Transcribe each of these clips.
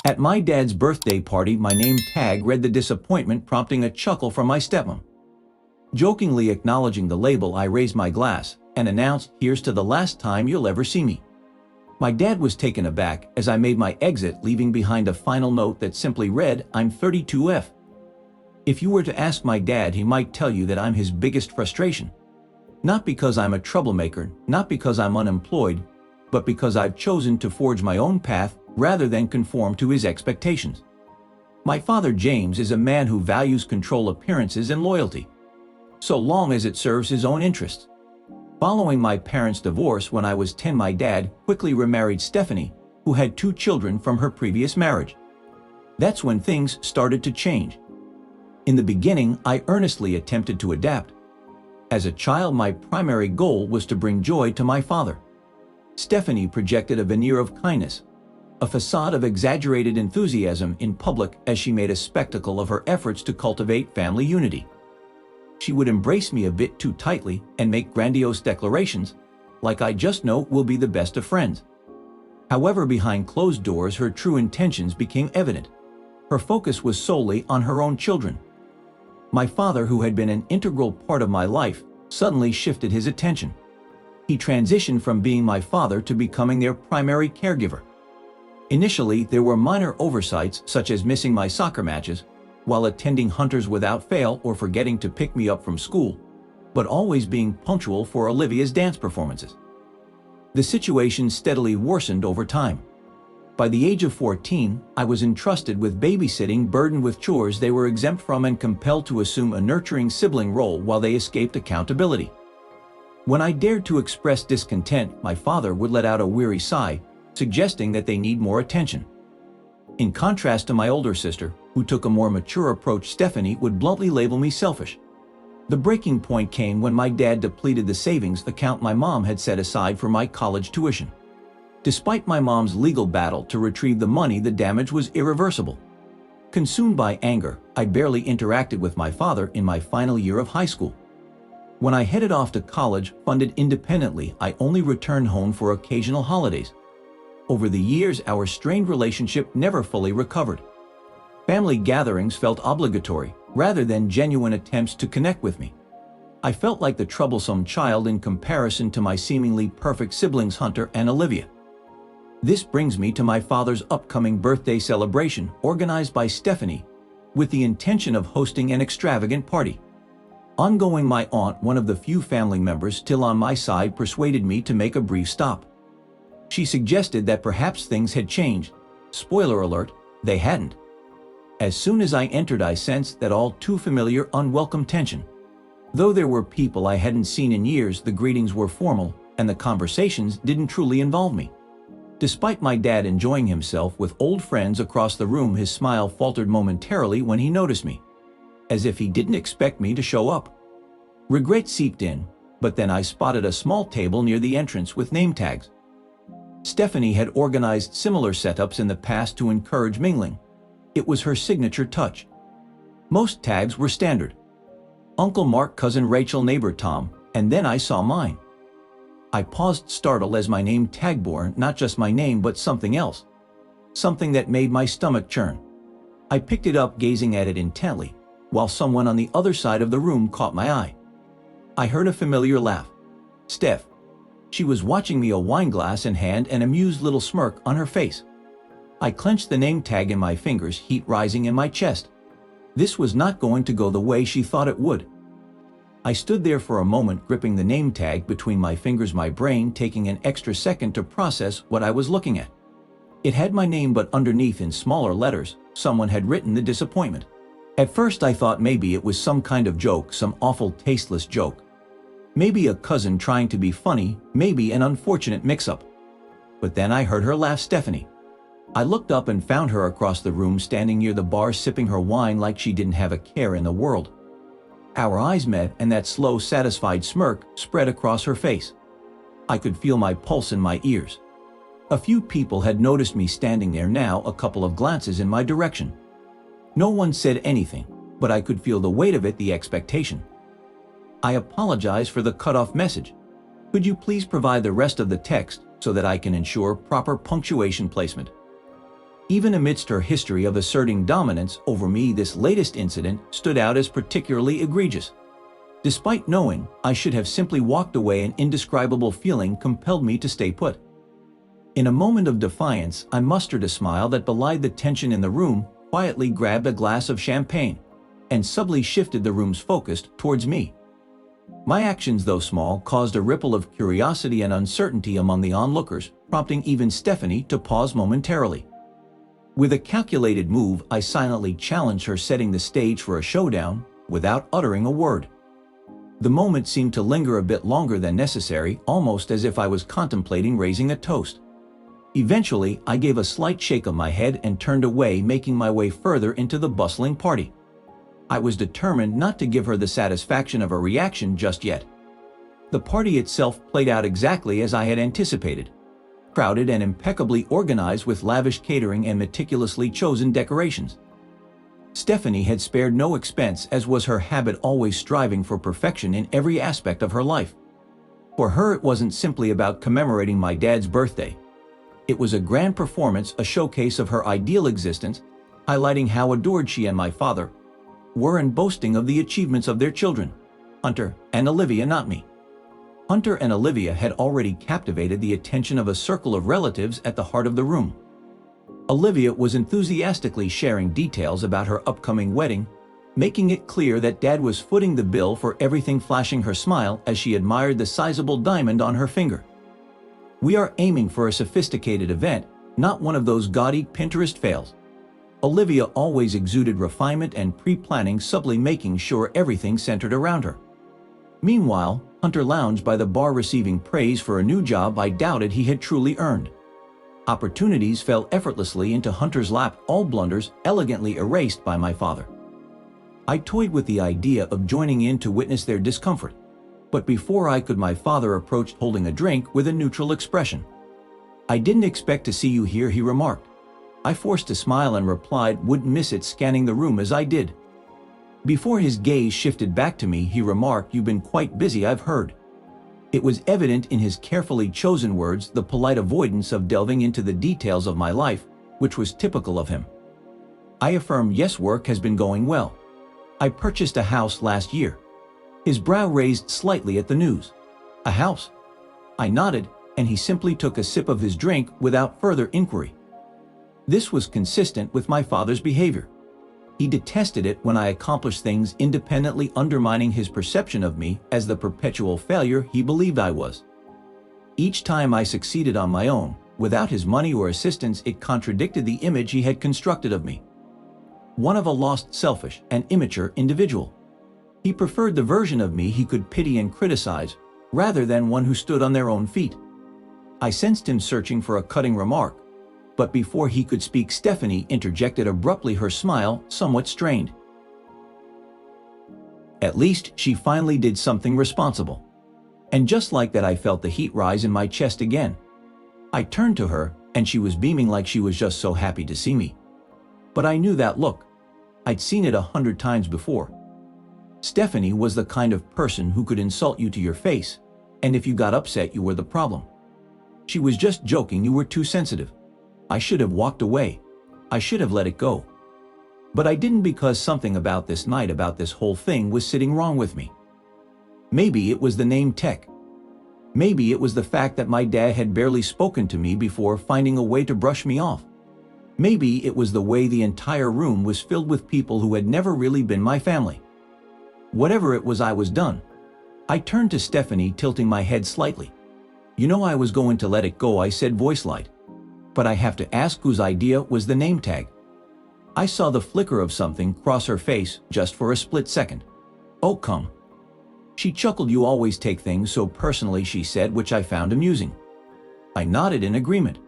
At my dad's birthday party, my name tag read the disappointment, prompting a chuckle from my stepmom. Jokingly acknowledging the label, I raised my glass and announced, "Here's to the last time you'll ever see me." My dad was taken aback as I made my exit, leaving behind a final note that simply read, "I'm 32F. If you were to ask my dad, he might tell you that I'm his biggest frustration. Not because I'm a troublemaker, not because I'm unemployed, but because I've chosen to forge my own path rather than conform to his expectations. My father, James, is a man who values control, appearances, and loyalty, so long as it serves his own interests. Following my parents' divorce when I was 10, my dad quickly remarried Stephanie, who had 2 children from her previous marriage. That's when things started to change. In the beginning, I earnestly attempted to adapt. As a child, my primary goal was to bring joy to my father. Stephanie projected a veneer of kindness, a facade of exaggerated enthusiasm in public as she made a spectacle of her efforts to cultivate family unity. She would embrace me a bit too tightly and make grandiose declarations, like "I just know we'll be the best of friends." However, behind closed doors, her true intentions became evident. Her focus was solely on her own children. My father, who had been an integral part of my life, suddenly shifted his attention. He transitioned from being my father to becoming their primary caregiver. Initially, there were minor oversights, such as missing my soccer matches while attending Hunters without fail or forgetting to pick me up from school, but always being punctual for Olivia's dance performances. The situation steadily worsened over time. By the age of 14, I was entrusted with babysitting, burdened with chores they were exempt from and compelled to assume a nurturing sibling role while they escaped accountability. When I dared to express discontent, my father would let out a weary sigh, suggesting that they need more attention. In contrast to my older sister, who took a more mature approach, Stephanie would bluntly label me selfish. The breaking point came when my dad depleted the savings account my mom had set aside for my college tuition. Despite my mom's legal battle to retrieve the money, the damage was irreversible. Consumed by anger, I barely interacted with my father in my final year of high school. When I headed off to college, funded independently, I only returned home for occasional holidays. Over the years, our strained relationship never fully recovered. Family gatherings felt obligatory, rather than genuine attempts to connect with me. I felt like the troublesome child in comparison to my seemingly perfect siblings Hunter and Olivia. This brings me to my father's upcoming birthday celebration, organized by Stephanie, with the intention of hosting an extravagant party. Ongoing, my aunt, one of the few family members still on my side, persuaded me to make a brief stop. She suggested that perhaps things had changed. Spoiler alert, they hadn't. As soon as I entered, I sensed that all too familiar unwelcome tension. Though there were people I hadn't seen in years, the greetings were formal, and the conversations didn't truly involve me. Despite my dad enjoying himself with old friends across the room, his smile faltered momentarily when he noticed me, as if he didn't expect me to show up. Regret seeped in, but then I spotted a small table near the entrance with name tags. Stephanie had organized similar setups in the past to encourage mingling. It was her signature touch. Most tags were standard: Uncle Mark, Cousin Rachel, Neighbor Tom, and then I saw mine. I paused, startled, as my name tag bore not just my name but something else. Something that made my stomach churn. I picked it up, gazing at it intently, while someone on the other side of the room caught my eye. I heard a familiar laugh. Steph. She was watching me, a wine glass in hand, an amused little smirk on her face. I clenched the name tag in my fingers, heat rising in my chest. This was not going to go the way she thought it would. I stood there for a moment, gripping the name tag between my fingers, my brain taking an extra second to process what I was looking at. It had my name, but underneath, in smaller letters, someone had written the disappointment. At first I thought maybe it was some kind of joke, some awful tasteless joke. Maybe a cousin trying to be funny, maybe an unfortunate mix-up. But then I heard her laugh. Stephanie. I looked up and found her across the room, standing near the bar, sipping her wine like she didn't have a care in the world. Our eyes met, and that slow, satisfied smirk spread across her face. I could feel my pulse in my ears. A few people had noticed me standing there now, a couple of glances in my direction. No one said anything, but I could feel the weight of it, the expectation. I apologize for the cut-off message. Could you please provide the rest of the text so that I can ensure proper punctuation placement? Even amidst her history of asserting dominance over me, this latest incident stood out as particularly egregious. Despite knowing I should have simply walked away, an indescribable feeling compelled me to stay put. In a moment of defiance, I mustered a smile that belied the tension in the room, quietly grabbed a glass of champagne, and subtly shifted the room's focus towards me. My actions, though small, caused a ripple of curiosity and uncertainty among the onlookers, prompting even Stephanie to pause momentarily. With a calculated move, I silently challenged her, setting the stage for a showdown without uttering a word. The moment seemed to linger a bit longer than necessary, almost as if I was contemplating raising a toast. Eventually, I gave a slight shake of my head and turned away, making my way further into the bustling party. I was determined not to give her the satisfaction of a reaction just yet. The party itself played out exactly as I had anticipated. Crowded and impeccably organized with lavish catering and meticulously chosen decorations. Stephanie had spared no expense, as was her habit, always striving for perfection in every aspect of her life. For her, it wasn't simply about commemorating my dad's birthday. It was a grand performance, a showcase of her ideal existence, highlighting how adored she and my father were and boasting of the achievements of their children, Hunter and Olivia, not me. Hunter and Olivia had already captivated the attention of a circle of relatives at the heart of the room. Olivia was enthusiastically sharing details about her upcoming wedding, making it clear that Dad was footing the bill for everything, flashing her smile as she admired the sizable diamond on her finger. We are aiming for a sophisticated event, not one of those gaudy Pinterest fails. Olivia always exuded refinement and pre-planning, subtly making sure everything centered around her. Meanwhile, Hunter lounged by the bar, receiving praise for a new job I doubted he had truly earned. Opportunities fell effortlessly into Hunter's lap, all blunders elegantly erased by my father. I toyed with the idea of joining in to witness their discomfort, but before I could, my father approached, holding a drink with a neutral expression. "I didn't expect to see you here," he remarked. I forced a smile and replied, "Wouldn't miss it," scanning the room as I did. Before his gaze shifted back to me, he remarked, "You've been quite busy, I've heard." It was evident in his carefully chosen words, the polite avoidance of delving into the details of my life, which was typical of him. I affirmed, "Yes, work has been going well. I purchased a house last year." His brow raised slightly at the news. "A house?" I nodded, and he simply took a sip of his drink without further inquiry. This was consistent with my father's behavior. He detested it when I accomplished things independently, undermining his perception of me as the perpetual failure he believed I was. Each time I succeeded on my own, without his money or assistance, it contradicted the image he had constructed of me. One of a lost, selfish, and immature individual. He preferred the version of me he could pity and criticize, rather than one who stood on their own feet. I sensed him searching for a cutting remark, but before he could speak, Stephanie interjected abruptly, her smile somewhat strained. At least she finally did something responsible. And just like that, I felt the heat rise in my chest again. I turned to her, and she was beaming like she was just so happy to see me. But I knew that look. I'd seen it 100 times before. Stephanie was the kind of person who could insult you to your face, and if you got upset, you were the problem. She was just joking, you were too sensitive. I should have walked away. I should have let it go. But I didn't, because something about this night, about this whole thing, was sitting wrong with me. Maybe it was the name Tech. Maybe it was the fact that my dad had barely spoken to me before finding a way to brush me off. Maybe it was the way the entire room was filled with people who had never really been my family. Whatever it was, I was done. I turned to Stephanie, tilting my head slightly. "You know, I was going to let it go," I said, voice light. "But I have to ask, whose idea was the name tag?" I saw the flicker of something cross her face just for a split second. "Oh, come." She chuckled. "You always take things so personally," she said, which I found amusing. I nodded in agreement.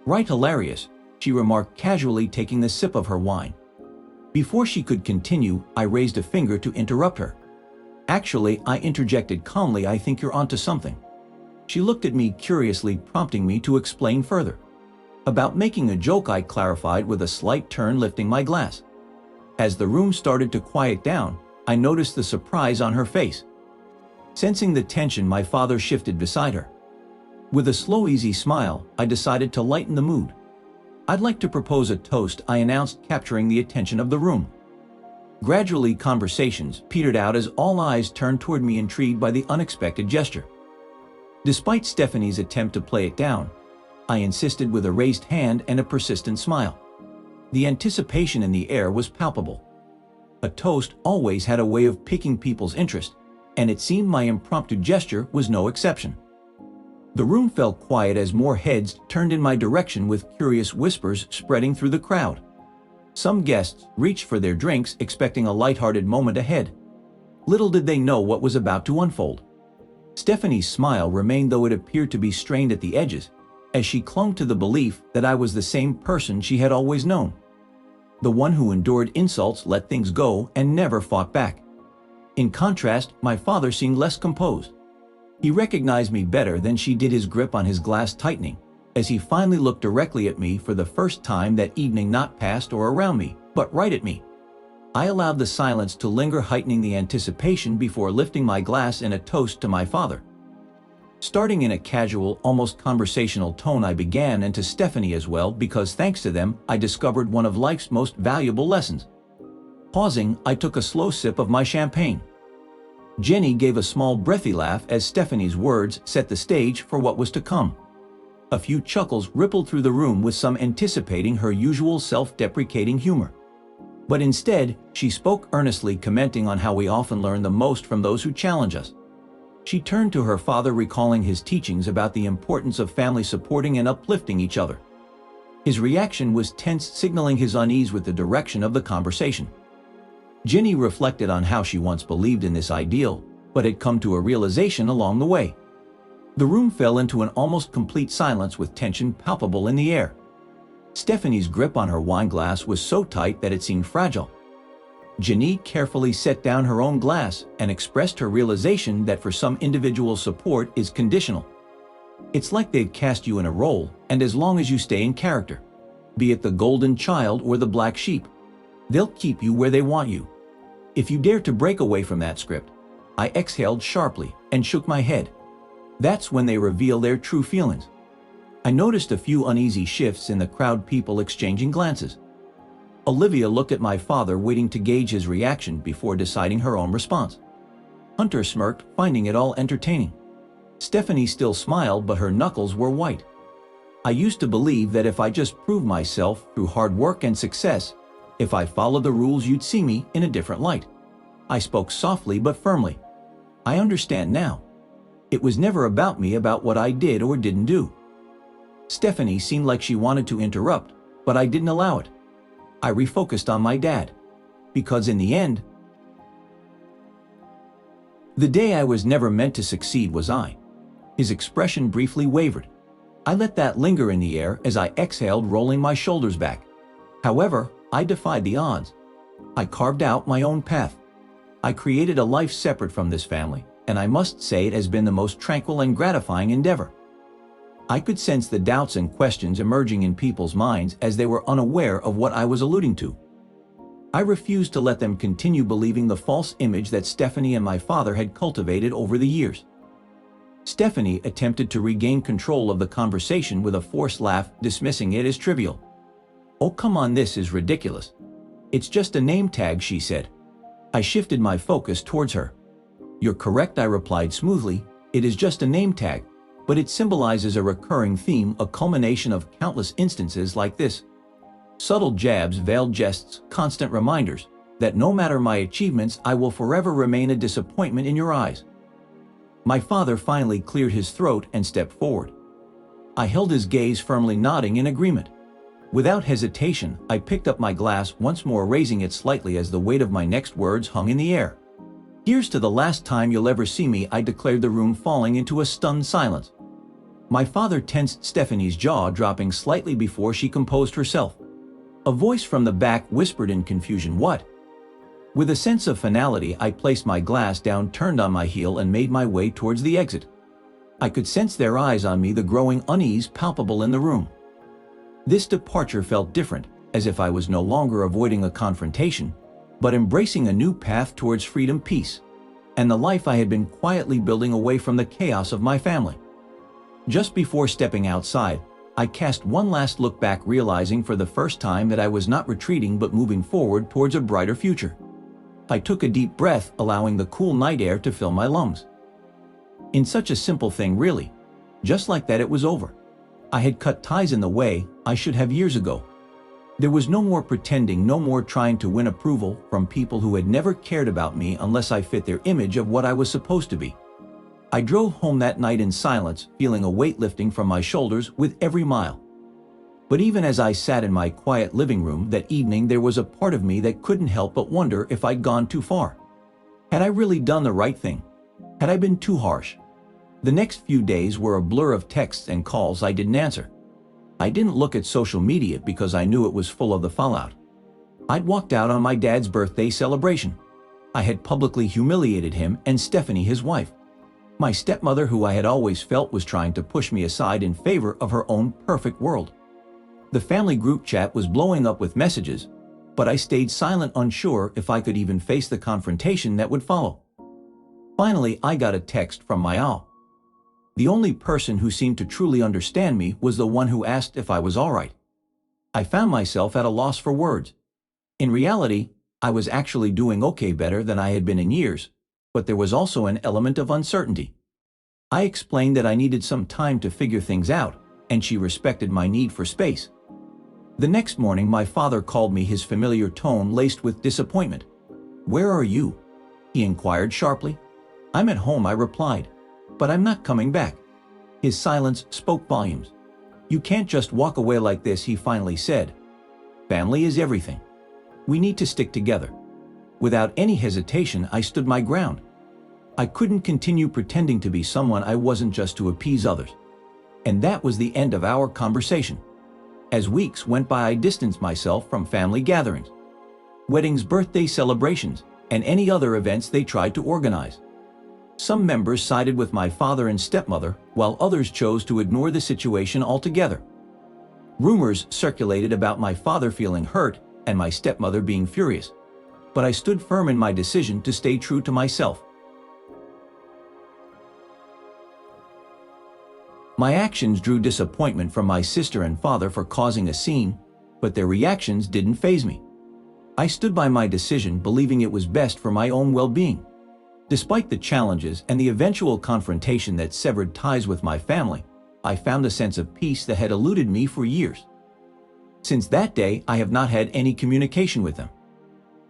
"Right, hilarious," she remarked casually, taking a sip of her wine. Before she could continue, I raised a finger to interrupt her. "Actually," I interjected calmly, "I think you're onto something." She looked at me curiously, prompting me to explain further. "About making a joke," I clarified with a slight turn, lifting my glass. As the room started to quiet down, I noticed the surprise on her face. Sensing the tension, my father shifted beside her. With a slow, easy smile, I decided to lighten the mood. "I'd like to propose a toast," I announced, capturing the attention of the room. Gradually, conversations petered out as all eyes turned toward me, intrigued by the unexpected gesture. Despite Stephanie's attempt to play it down, I insisted with a raised hand and a persistent smile. The anticipation in the air was palpable. A toast always had a way of piquing people's interest, and it seemed my impromptu gesture was no exception. The room fell quiet as more heads turned in my direction, with curious whispers spreading through the crowd. Some guests reached for their drinks, expecting a lighthearted moment ahead. Little did they know what was about to unfold. Stephanie's smile remained, though it appeared to be strained at the edges, as she clung to the belief that I was the same person she had always known. The one who endured insults, let things go, and never fought back. In contrast, my father seemed less composed. He recognized me better than she did, his grip on his glass tightening, as he finally looked directly at me for the first time that evening, not past or around me, but right at me. I allowed the silence to linger, heightening the anticipation before lifting my glass in a toast to my father. Starting in a casual, almost conversational tone, I began, and to Stephanie as well, because thanks to them, I discovered one of life's most valuable lessons. Pausing, I took a slow sip of my champagne. Jenny gave a small, breathy laugh as Stephanie's words set the stage for what was to come. A few chuckles rippled through the room, with some anticipating her usual self-deprecating humor. But instead, she spoke earnestly, commenting on how we often learn the most from those who challenge us. She turned to her father, recalling his teachings about the importance of family supporting and uplifting each other. His reaction was tense, signaling his unease with the direction of the conversation. Jenny reflected on how she once believed in this ideal, but had come to a realization along the way. The room fell into an almost complete silence, with tension palpable in the air. Stephanie's grip on her wine glass was so tight that it seemed fragile. Jenny carefully set down her own glass and expressed her realization that for some individuals, support is conditional. It's like they've cast you in a role, and as long as you stay in character, be it the golden child or the black sheep, they'll keep you where they want you. If you dare to break away from that script, I exhaled sharply and shook my head. That's when they reveal their true feelings. I noticed a few uneasy shifts in the crowd, people exchanging glances. Olivia looked at my father, waiting to gauge his reaction before deciding her own response. Hunter smirked, finding it all entertaining. Stephanie still smiled, but her knuckles were white. I used to believe that if I just proved myself through hard work and success, if I followed the rules, you'd see me in a different light. I spoke softly but firmly. I understand now. It was never about me, about what I did or didn't do. Stephanie seemed like she wanted to interrupt, but I didn't allow it. I refocused on my dad. Because in the end, the day I was never meant to succeed was I. His expression briefly wavered. I let that linger in the air as I exhaled, rolling my shoulders back. However, I defied the odds. I carved out my own path. I created a life separate from this family, and I must say it has been the most tranquil and gratifying endeavor. I could sense the doubts and questions emerging in people's minds as they were unaware of what I was alluding to. I refused to let them continue believing the false image that Stephanie and my father had cultivated over the years. Stephanie attempted to regain control of the conversation with a forced laugh, dismissing it as trivial. "Oh, come on, this is ridiculous. It's just a name tag," she said. I shifted my focus towards her. "You're correct," I replied smoothly. "It is just a name tag, but it symbolizes a recurring theme, a culmination of countless instances like this. Subtle jabs, veiled jests, constant reminders that no matter my achievements, I will forever remain a disappointment in your eyes." My father finally cleared his throat and stepped forward. I held his gaze firmly, nodding in agreement. Without hesitation, I picked up my glass, once more raising it slightly as the weight of my next words hung in the air. "Here's to the last time you'll ever see me," I declared, the room falling into a stunned silence. My father tensed, Stephanie's jaw dropping slightly before she composed herself. A voice from the back whispered in confusion, "What?" With a sense of finality, I placed my glass down, turned on my heel, and made my way towards the exit. I could sense their eyes on me, the growing unease palpable in the room. This departure felt different, as if I was no longer avoiding a confrontation, but embracing a new path towards freedom, peace, and the life I had been quietly building away from the chaos of my family. Just before stepping outside, I cast one last look back, realizing for the first time that I was not retreating but moving forward towards a brighter future. I took a deep breath, allowing the cool night air to fill my lungs. In such a simple thing, really. Just like that, it was over. I had cut ties in the way I should have years ago. There was no more pretending, no more trying to win approval from people who had never cared about me unless I fit their image of what I was supposed to be. I drove home that night in silence, feeling a weight lifting from my shoulders with every mile. But even as I sat in my quiet living room that evening, there was a part of me that couldn't help but wonder if I'd gone too far. Had I really done the right thing? Had I been too harsh? The next few days were a blur of texts and calls I didn't answer. I didn't look at social media because I knew it was full of the fallout. I'd walked out on my dad's birthday celebration. I had publicly humiliated him and Stephanie, his wife. My stepmother, who I had always felt was trying to push me aside in favor of her own perfect world. The family group chat was blowing up with messages, but I stayed silent, unsure if I could even face the confrontation that would follow. Finally, I got a text from my owl. The only person who seemed to truly understand me was the one who asked if I was all right. I found myself at a loss for words. In reality, I was actually doing okay, better than I had been in years, but there was also an element of uncertainty. I explained that I needed some time to figure things out, and she respected my need for space. The next morning, my father called me, his familiar tone laced with disappointment. "Where are you?" he inquired sharply. "I'm at home," I replied. "But I'm not coming back." His silence spoke volumes. "You can't just walk away like this," he finally said. "Family is everything. We need to stick together." Without any hesitation, I stood my ground. I couldn't continue pretending to be someone I wasn't just to appease others. And that was the end of our conversation. As weeks went by, I distanced myself from family gatherings, weddings, birthday celebrations, and any other events they tried to organize. Some members sided with my father and stepmother, while others chose to ignore the situation altogether. Rumors circulated about my father feeling hurt and my stepmother being furious, but I stood firm in my decision to stay true to myself. My actions drew disappointment from my sister and father for causing a scene, but their reactions didn't faze me. I stood by my decision, believing it was best for my own well-being. Despite the challenges and the eventual confrontation that severed ties with my family, I found a sense of peace that had eluded me for years. Since that day, I have not had any communication with them.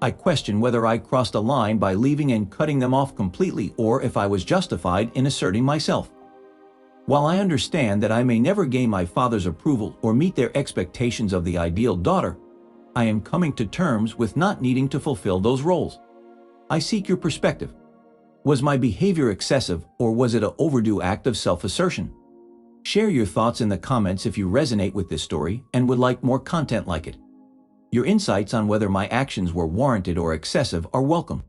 I question whether I crossed a line by leaving and cutting them off completely, or if I was justified in asserting myself. While I understand that I may never gain my father's approval or meet their expectations of the ideal daughter, I am coming to terms with not needing to fulfill those roles. I seek your perspective. Was my behavior excessive, or was it an overdue act of self-assertion? Share your thoughts in the comments if you resonate with this story and would like more content like it. Your insights on whether my actions were warranted or excessive are welcome.